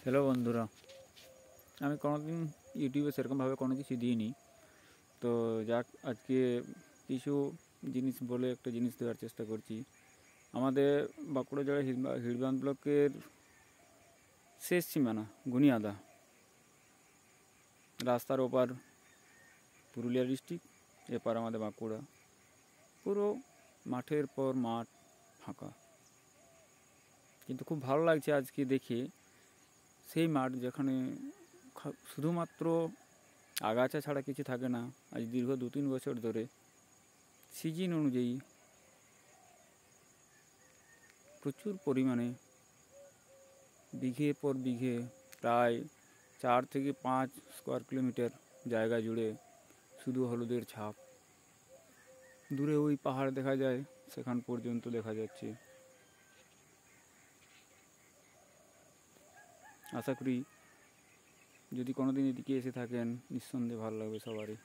Hello বন্ধুরা, আমি কোনোদিন ইউটিউবে সেরকমভাবে কোনো কিছু দিইনি। তো যাক, আজকে কিছু জিনিস বলে একটা জিনিস দেওয়ার চেষ্টা করছি। আমাদের বাঁকুড়া জেলার হিড়বাঁধ ব্লকের শেষ সীমানা গুনিয়াদা, রাস্তার ওপার পুরুলিয়া ডিস্ট্রিক্ট, এপার আমাদের বাঁকুড়া। পুরো মাঠের পর মাঠ, ফাঁকা। কিন্তু খুব ভালো লাগছে আজকে দেখে সেই মাঠ যেখানে শুধুমাত্র আগাছা ছাড়া কিছু থাকে না। আজ দীর্ঘ 2-3 বছর ধরে সিজন অনুযায়ী প্রচুর পরিমাণে বিঘে পর বিঘে প্রায় 4 থেকে 5 স্কোয়ার কিলোমিটার জায়গা জুড়ে শুধু হলুদের ছাপ। দূরে ওই পাহাড় দেখা যায়, সেখান পর্যন্ত দেখা যাচ্ছে। আশা করি যদি কোনোদিন এদিকে এসে থাকেন, নিঃসন্দেহে ভালো লাগবে সবারই।